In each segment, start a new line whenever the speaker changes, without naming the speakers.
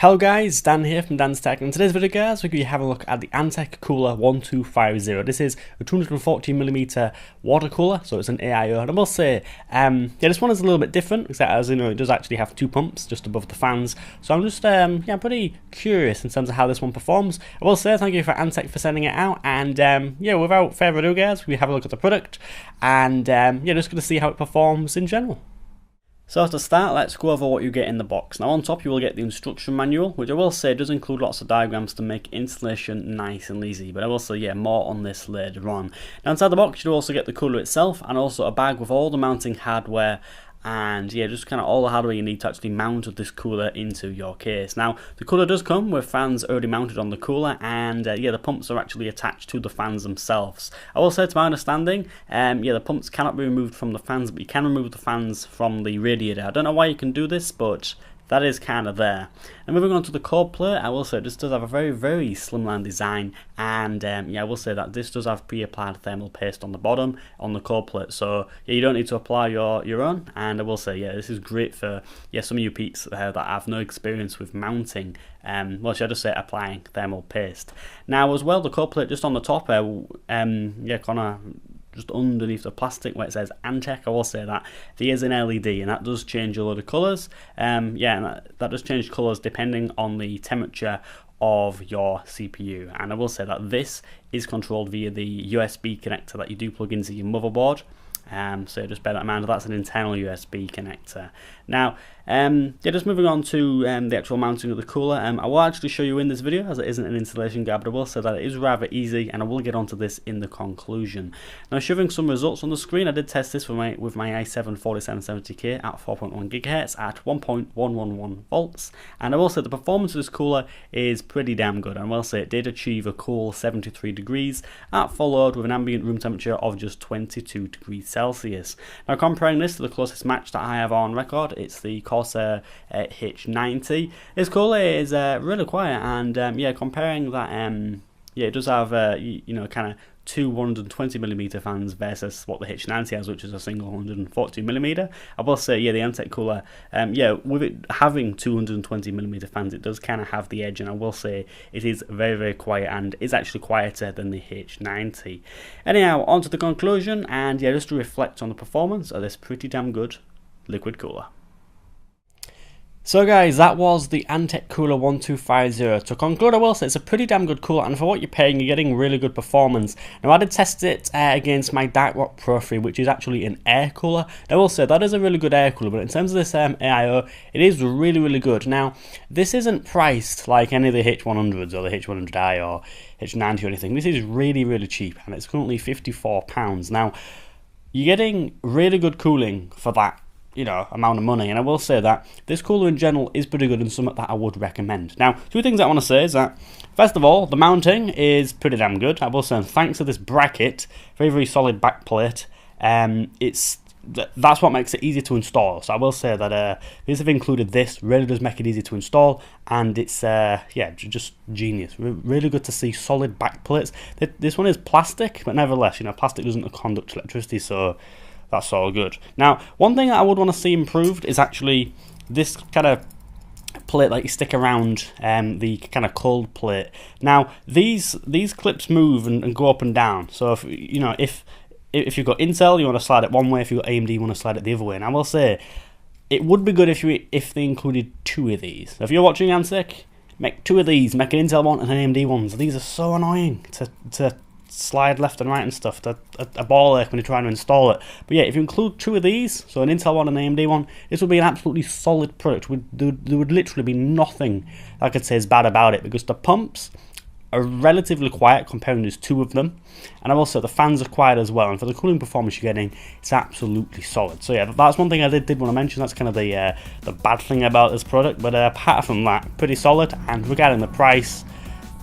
Hello guys, Dan here from Dan's Tech, and in today's video guys we're going to have a look at the Antec Kuhler 1250. This is a 240mm water cooler, so it's an AIO, and I will say, this one is a little bit different, because as you know it does actually have two pumps just above the fans, so I'm just pretty curious in terms of how this one performs. I will say thank you for Antec for sending it out, and without further ado guys, we have a look at the product, and just going to see how it performs in general. So to start, let's go over what you get in the box. Now on top you will get the instruction manual, which I will say does include lots of diagrams to make installation nice and easy, but I will say more on this later on. Now inside the box you also get the cooler itself, and also a bag with all the mounting hardware, and just kind of all the hardware you need to actually mount this cooler into your case. Now the cooler does come with fans already mounted on the cooler, and the pumps are actually attached to the fans themselves. I will say, to my understanding, the pumps cannot be removed from the fans, but you can remove the fans from the radiator. I don't know why you can do this, but that is kind of there. And moving on to the cold plate, I will say this does have a very, very slimline design, and I will say that this does have pre-applied thermal paste on the bottom on the cold plate, so you don't need to apply your own. And I will say this is great for some of you peeps that have no experience with mounting, should I just say applying thermal paste. Now as well, the cold plate just on the top just underneath the plastic where it says Antec, I will say that there is an LED, and that does change a lot of colours. And that does change colours depending on the temperature of your CPU. And I will say that this is controlled via the USB connector that you do plug into your motherboard. So just bear that in mind, that's an internal USB connector. Now, just moving on to the actual mounting of the cooler, I will actually show you in this video, as it isn't an installation guide, but I will say that it is rather easy, and I will get onto this in the conclusion. Now, showing some results on the screen, I did test this with my i7 4770K at 4.1 GHz at 1.111 volts, and I will say the performance of this cooler is pretty damn good. And I will say it did achieve a cool 73 degrees at full load with an ambient room temperature of just 22 degrees Celsius. Now, comparing this to the closest match that I have on record, it's the Corsair H90. This cooler is really quiet, and comparing that, it does have kind of two 120mm fans versus what the H90 has, which is a single 140mm. I will say the Antec Kuhler, with it having 220mm fans, it does kind of have the edge, and I will say it is very, very quiet, and is actually quieter than the H90. Anyhow, on to the conclusion, and just to reflect on the performance of this pretty damn good liquid cooler. So guys, that was the Antec Kuhler 1250. To conclude, I will say it's a pretty damn good cooler, and for what you're paying, you're getting really good performance. Now, I did test it against my Dark Rock Pro 3, which is actually an air cooler. Now, I will say that is a really good air cooler, but in terms of this AIO, it is really, really good. Now, this isn't priced like any of the H100s or the H100i or H90 or anything. This is really, really cheap, and it's currently £54. Now, you're getting really good cooling for that amount of money, and I will say that this cooler in general is pretty good and something that I would recommend. Now, two things I want to say is that, first of all, the mounting is pretty damn good. I will say, thanks to this bracket, very, very solid back plate, that's what makes it easy to install. So I will say that these have included this, really does make it easy to install, and it's just genius. Really good to see solid back plates. This one is plastic, but nevertheless, plastic doesn't conduct electricity, so that's all good. Now, one thing that I would want to see improved is actually this kind of plate that you stick around the kind of cold plate. Now, these clips move and go up and down. So if you've got Intel, you want to slide it one way. If you've got AMD, you want to slide it the other way. And I will say, it would be good if they included two of these. So if you're watching Antec, make two of these. Make an Intel one and an AMD one. These are so annoying to slide left and right and stuff. A ball ache when you're trying to install it. But if you include two of these, so an Intel one and an AMD one, this would be an absolutely solid product. There would literally be nothing I could say is bad about it, because the pumps are relatively quiet comparing there's two of them, and also the fans are quiet as well, and for the cooling performance you're getting, it's absolutely solid. So that's one thing I did want to mention. That's kind of the bad thing about this product, but apart from that, pretty solid. And regarding the price,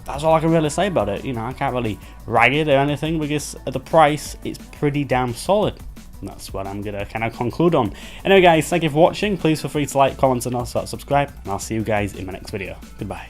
that's all I can really say about it. I can't really rag it or anything, because at the price, it's pretty damn solid. And that's what I'm going to kind of conclude on. Anyway guys, thank you for watching. Please feel free to like, comment, and also subscribe. And I'll see you guys in my next video. Goodbye.